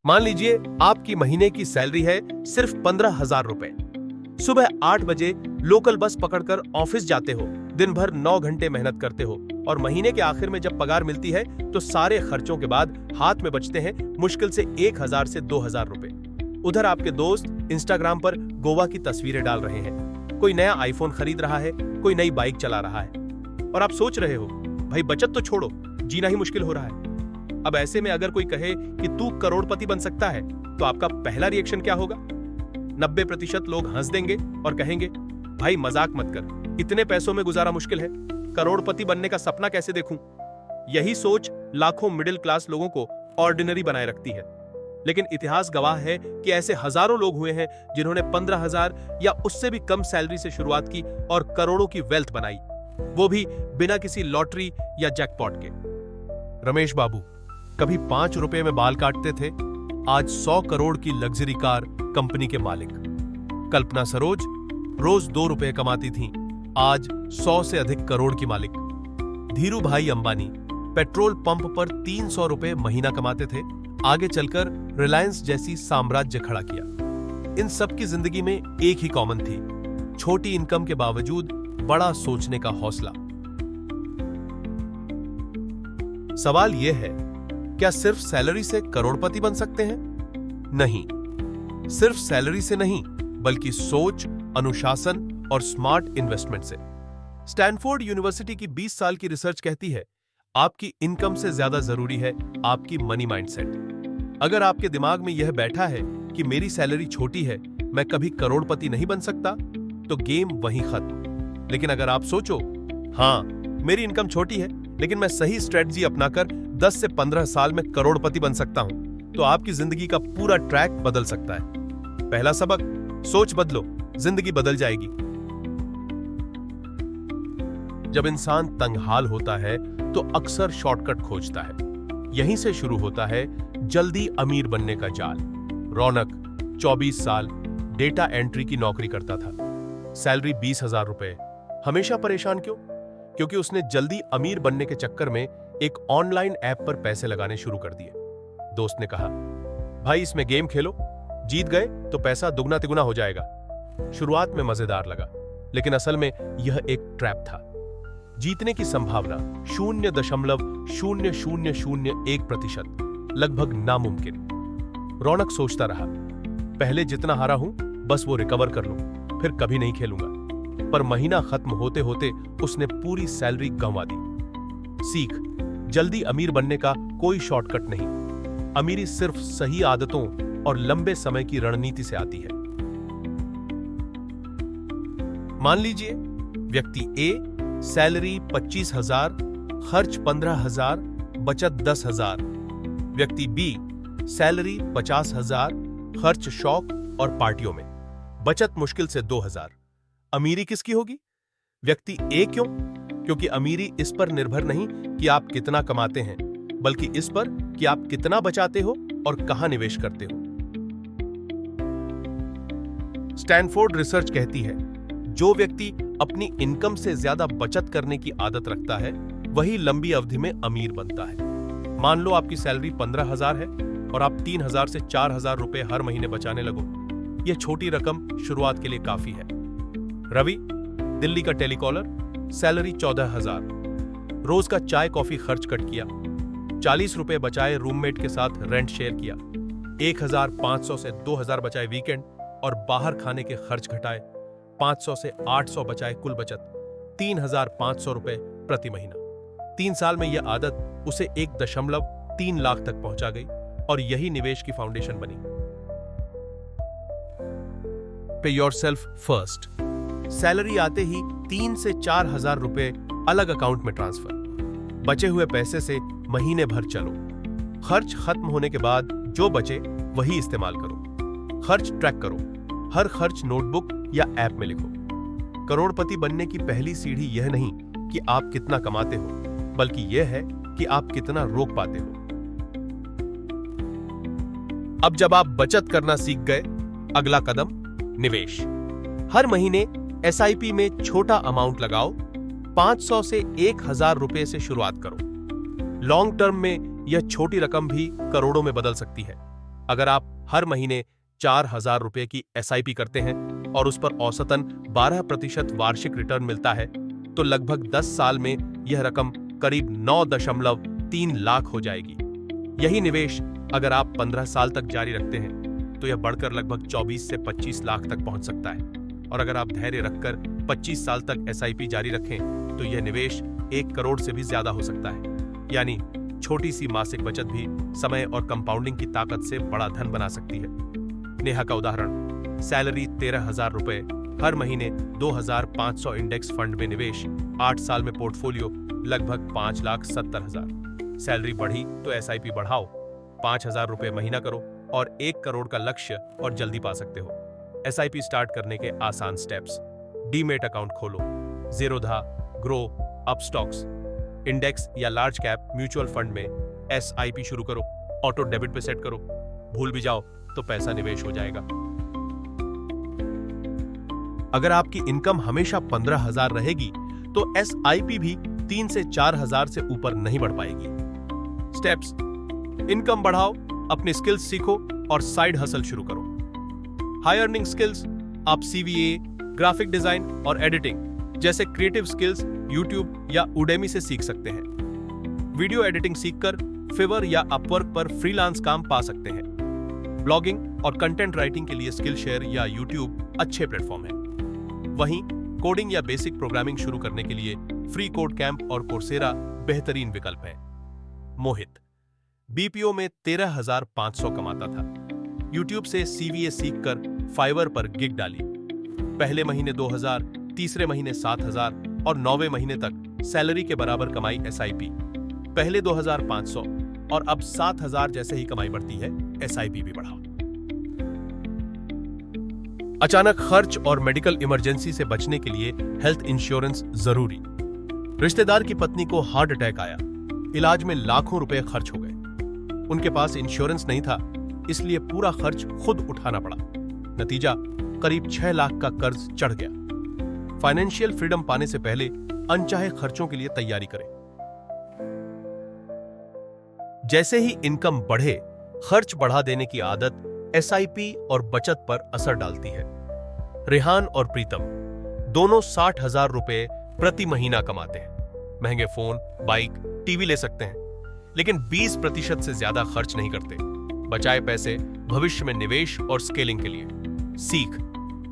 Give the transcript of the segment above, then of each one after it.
मान लीजिए आपकी महीने की सैलरी है सिर्फ 15,000 रुपए। सुबह 8 बजे लोकल बस पकड़कर ऑफिस जाते हो, दिन भर 9 घंटे मेहनत करते हो और महीने के आखिर में जब पगार मिलती है तो सारे खर्चों के बाद हाथ में बचते हैं मुश्किल से 1,000 से 2,000 रुपए। उधर आपके दोस्त इंस्टाग्राम पर गोवा की तस्वीरें डाल रहे हैं, कोई नया आईफोन खरीद रहा है, कोई नई बाइक चला रहा है और आप सोच रहे हो भाई बचत तो छोड़ो, जीना ही मुश्किल हो रहा है। अब ऐसे में अगर कोई कहे कि तू करोड़पति बन सकता है तो आपका पहला रिएक्शन क्या होगा? 90% लोग हंस देंगे और कहेंगे भाई मजाक मत कर, इतने पैसों में गुजारा मुश्किल है, करोड़पति बनने का सपना कैसे देखूं? यही सोच लाखों मिडिल क्लास लोगों को ऑर्डिनरी बनाए रखती है। लेकिन इतिहास गवाह है कि ऐसे हजारों लोग हुए हैं जिन्होंने 15,000 या उससे भी कम सैलरी से शुरुआत की और करोड़ों की वेल्थ बनाई, वो भी बिना किसी लॉटरी या जैकपॉट के। रमेश बाबू कभी 5 रुपए में बाल काटते थे, आज 100 करोड़ की लग्जरी कार कंपनी के मालिक। कल्पना सरोज रोज 2 रुपए कमाती थीं, आज 100 से अधिक करोड़ की मालिक। धीरू भाई अंबानी पेट्रोल पंप पर 300 रुपए महीना कमाते थे, आगे चलकर रिलायंस जैसी साम्राज्य खड़ा किया। इन सब की जिंदगी में एक ही कॉमन थी, छोटी इनकम के बावजूद बड़ा सोचने का हौसला। सवाल यह है, क्या सिर्फ सैलरी से करोड़पति बन सकते हैं? नहीं, सिर्फ सैलरी से नहीं, बल्कि सोच, अनुशासन और स्मार्ट इन्वेस्टमेंट से। स्टैनफोर्ड यूनिवर्सिटी की 20 साल की रिसर्च कहती है, आपकी इनकम से ज्यादा जरूरी है आपकी मनी माइंडसेट। अगर आपके दिमाग में यह बैठा है कि मेरी सैलरी छोटी है, मैं कभी करोड़पति नहीं बन सकता, तो गेम वहीं खत्म। लेकिन अगर आप सोचो, हां मेरी इनकम छोटी है लेकिन मैं सही स्ट्रेटजी अपनाकर 10 से 15 साल में करोड़पति बन सकता हूं, तो आपकी जिंदगी का पूरा ट्रैक बदल सकता है। पहला सबक, सोच बदलो, जिंदगी बदल जाएगी। जब इंसान तंगहाल होता है तो अक्सर शॉर्टकट खोजता है। यहीं से शुरू होता है जल्दी अमीर बनने का जाल। रौनक 24 साल डेटा एंट्री की नौकरी करता था, सैलरी 20,000 रुपए। हमेशा परेशान क्यों? क्योंकि उसने जल्दी अमीर बनने के चक्कर में एक ऑनलाइन ऐप पर पैसे लगाने शुरू कर दिए। दोस्त ने कहा, भाई इसमें गेम खेलो, जीत गए तो पैसा दुगना तिगुना हो जाएगा। शुरुआत में मजेदार लगा, लेकिन असल में यह एक ट्रैप था। जीतने की संभावना 0.0001%, लगभग नामुमकिन। रौनक सोचता रहा, पहले जितना हारा हूं बस वो रिकवर कर लूं, फिर कभी नहीं खेलूंगा। पर महीना खत्म होते होते उसने पूरी सैलरी गंवा दी। सीख, जल्दी अमीर बनने का कोई शॉर्टकट नहीं। अमीरी सिर्फ सही आदतों और लंबे समय की रणनीति से आती है। मान लीजिए व्यक्ति ए सैलरी 25,000, खर्च 15,000, बचत 10,000। व्यक्ति बी सैलरी 50,000, खर्च शौक और पार्टियों में, बचत मुश्किल से 2,000। अमीरी किसकी होगी? व्यक्ति ए। क्यों? क्योंकि अमीरी इस पर निर्भर नहीं कि आप कितना कमाते हैं, बल्कि इस पर कि आप कितना बचाते हो और कहां निवेश करते हो। स्टैनफोर्ड रिसर्च कहती है, जो व्यक्ति अपनी इनकम से ज्यादा बचत करने की आदत रखता है वही लंबी अवधि में अमीर बनता है। मान लो आपकी सैलरी 15,000 है और आप 3,000 से 4,000 रुपए हर महीने बचाने लगो। यह छोटी रकम शुरुआत के लिए काफी है। रवि, दिल्ली का टेलीकॉलर, सैलरी 14,000, रोज का चाय कॉफी खर्च कट किया, 40 रुपए बचाए रूममेट के साथ रेंट शेयर किया, 1,500 से 2,000 बचाए वीकेंड और बाहर खाने के खर्च घटाए, 500 से 800 बचाए कुल बचत, 3,500 रुपए प्रति महीना। 3 साल में यह आदत उसे 1.3 लाख तक पहुंचा गई और यही निवेश की फाउंडेशन बनी। पे योरसेल्फ फर्स्ट। सैलरी आते ही 3 से 4,000 रुपए अलग अकाउंट में ट्रांसफर। बचे हुए पैसे से महीने भर चलो। खर्च खत्म होने के बाद जो बचे वही इस्तेमाल करो। खर्च ट्रैक करो, हर खर्च नोटबुक या ऐप में लिखो। करोड़पति बनने की पहली सीढ़ी यह नहीं कि आप कितना कमाते हो, बल्कि यह है कि आप कितना रोक पाते हो। अब जब आप बचत करना सीख गए, अगला कदम निवेश। हर महीने एसआईपी में छोटा अमाउंट लगाओ। 500 से 1,000 रुपए से शुरुआत करो। लॉन्ग टर्म में यह छोटी रकम भी करोड़ों में बदल सकती है। अगर आप हर महीने 4,000 रुपए की SIP करते हैं और उस पर औसतन 12% वार्षिक रिटर्न मिलता है तो लगभग 10 साल में यह रकम करीब 9.3 लाख हो जाएगी। यही निवेश अगर आप 15 साल तक जारी रखते हैं तो यह बढ़कर लगभग 24 से 25 लाख तक पहुंच सकता है। और अगर आप धैर्य रखकर 25 साल तक SIP जारी रखें तो यह निवेश 1 करोड़ से भी ज्यादा हो सकता है। यानी छोटी सी मासिक बचत भी समय और कंपाउंडिंग की ताकत से बड़ा धन बना सकती है। नेहा का उदाहरण, सैलरी 13,000 रुपए, हर महीने 2,500 इंडेक्स फंड में निवेश, 8 साल में पोर्टफोलियो लगभग 5,70,000। सैलरी बढ़ी तो SIP बढ़ाओ, 5,000 रुपए महीना करो और 1 करोड़ का लक्ष्य और जल्दी पा सकते हो। SIP स्टार्ट करने के आसान स्टेप्स: डीमेट अकाउंट खोलो, ज़ीरोधा, ग्रो, अपस्टॉक्स, इंडेक्स या लार्ज कैप म्यूचुअल फंड में SIP शुरू करो, ऑटो डेबिट पे सेट करो, भूल भी जाओ तो पैसा निवेश हो जाएगा। अगर आपकी इनकम हमेशा 15,000 रहेगी तो SIP भी 3 से 4,000 से ऊपर नहीं बढ़ पाएगी। स्टेप्स: इनकम बढ़ाओ, अपनी स्किल्स सीखो और साइड हसल शुरू करो। हाई अर्निंग स्किल्स आप CVA, ग्राफिक डिजाइन और एडिटिंग जैसे क्रिएटिव स्किल्स YouTube या Udemy से सीख सकते हैं। वीडियो एडिटिंग सीखकर फिवर या अपवर्क पर फ्रीलांस काम पा सकते हैं। ब्लॉगिंग और कंटेंट राइटिंग के लिए स्किल शेयर या YouTube अच्छे प्लेटफॉर्म हैं। वहीं कोडिंग या बेसिक प्रोग्रामिंग शुरू करने के लिए फ्री कोड कैंप और कोर्सेरा बेहतरीन विकल्प हैं। मोहित BPO में 13,500 कमाता था। YouTube से CVA सीखकर फाइवर पर गिग डाली। पहले महीने 2,000, तीसरे महीने 7,000 और 9वें महीने तक सैलरी के बराबर कमाई SIP। पहले 2,500 और अब 7,000 जैसे ही कमाई बढ़ती है SIP भी बढ़ाओ। अचानक खर्च और मेडिकल इमरजेंसी से बचने के लिए हेल्थ इंश्योरेंस जरूरी। रिश्तेदार की पत्नी को हार्ट अटैक आया, इलाज में लाखों रुपए खर्च हो गए। उनके पास इंश्योरेंस नहीं था, इसलिए पूरा खर्च खुद उठाना पड़ा। नतीजा, करीब 6 लाख का कर्ज चढ़ गया। फाइनेंशियल फ्रीडम पाने से पहले अनचाहे खर्चों के लिए तैयारी करें। जैसे ही इनकम बढ़े, खर्च बढ़ा देने की आदत SIP और बचत पर असर डालती है। रेहान और प्रीतम दोनों 60,000 रुपए प्रति महीना कमाते हैं। महंगे फोन, बाइक, टीवी ले सकते हैं, लेकिन 20% से ज्यादा खर्च नहीं करते। बचाए पैसे भविष्य में निवेश और स्केलिंग के लिए। सीख: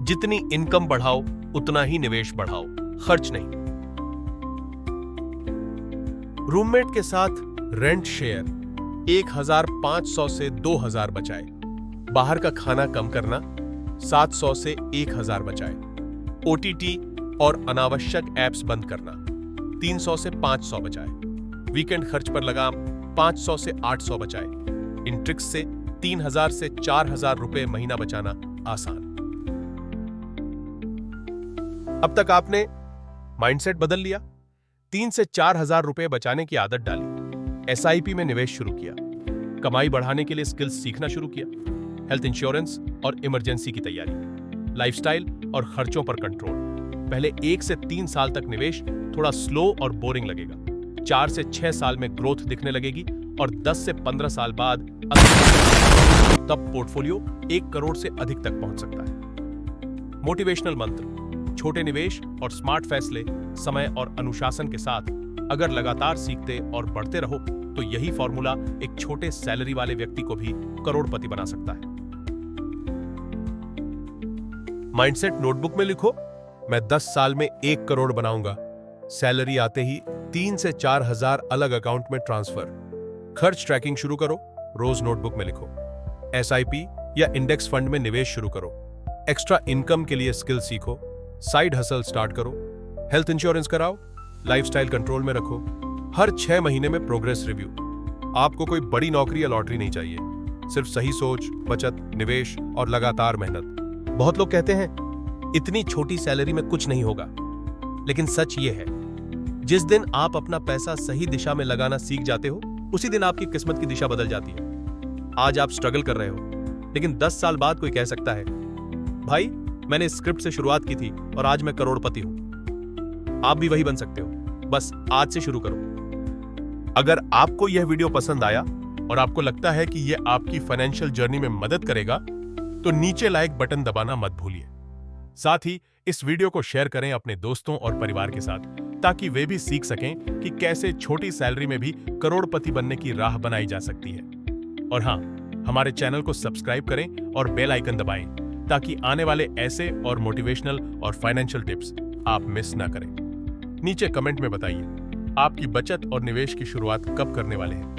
जितनी इनकम बढ़ाओ उतना ही निवेश बढ़ाओ, खर्च नहीं। रूममेट के साथ रेंट शेयर 1,500 से 2,000 बचाए। बाहर का खाना कम करना 700 से 1,000 बचाए। OTT और अनावश्यक ऐप्स बंद करना 300 से 500 बचाए। वीकेंड खर्च पर लगाम 500 से 800 बचाए। इन ट्रिक्स से 3,000 से 4,000 रुपए महीना बचाना आसान। अब तक आपने माइंडसेट बदल लिया, 3 से 4,000 रुपए बचाने की आदत डाली, SIP में निवेश शुरू किया, कमाई बढ़ाने के लिए स्किल्स सीखना शुरू किया, हेल्थ इंश्योरेंस और इमरजेंसी की तैयारी, लाइफस्टाइल और खर्चों पर कंट्रोल। पहले 1 से 3 साल तक निवेश थोड़ा स्लो और बोरिंग लगेगा। 4 से 6 साल में ग्रोथ दिखने लगेगी और 10 से 15 साल बाद तब पोर्टफोलियो 1 करोड़ से अधिक तक पहुंच सकता है। मोटिवेशनल मंत्र: छोटे निवेश और स्मार्ट फैसले, समय और अनुशासन के साथ अगर लगातार सीखते और बढ़ते रहो तो यही फॉर्मूला एक छोटे सैलरी वाले व्यक्ति को भी करोड़पति बना सकता है। माइंडसेट नोटबुक में लिखो, मैं 10 साल में 1 करोड़ बनाऊंगा। सैलरी आते ही 3 से 4,000 अलग अकाउंट में ट्रांसफर। खर्च ट्रैकिंग शुरू करो, रोज नोटबुक में लिखो। SIP या इंडेक्स फंड में निवेश शुरू करो। एक्स्ट्रा इनकम के लिए स्किल सीखो। साइड हसल स्टार्ट करो। हेल्थ इंश्योरेंस कराओ। लाइफस्टाइल कंट्रोल में रखो। हर 6 महीने में प्रोग्रेस रिव्यू। आपको कोई बड़ी नौकरी या लॉटरी नहीं चाहिए, सिर्फ सही सोच, बचत, निवेश और लगातार मेहनत। बहुत लोग कहते हैं इतनी छोटी सैलरी में कुछ नहीं होगा, लेकिन सच ये है, जिस दिन आप अपना पैसा सही दिशा में लगाना सीख जाते हो, उसी दिन आपकी किस्मत की दिशा बदल जाती है। आज आप स्ट्रगल कर रहे हो, लेकिन 10 साल बाद कोई कह सकता है, भाई मैंने इस स्क्रिप्ट से शुरुआत की थी और आज मैं करोड़पति हूं। आप भी वही बन सकते हो, बस आज से शुरू करो। अगर आपको यह वीडियो पसंद आया और आपको लगता है कि ये आपकी फाइनेंशियल जर्नी में मदद करेगा, तो नीचे लाइक बटन दबाना मत भूलिए। साथ ही इस वीडियो को शेयर करें अपने दोस्तों और परिवार के साथ, ताकि वे भी सीख सकें कि कैसे छोटी सैलरी में भी करोड़पति बनने की राह बनाई जा सकती है। और हाँ, हमारे चैनल को सब्सक्राइब करें और बेल आइकन दबाएं, ताकि आने वाले ऐसे और मोटिवेशनल और फाइनेंशियल टिप्स आप मिस ना करें। नीचे कमेंट में बताइए आपकी बचत और निवेश की शुरुआत कब करने वाले हैं।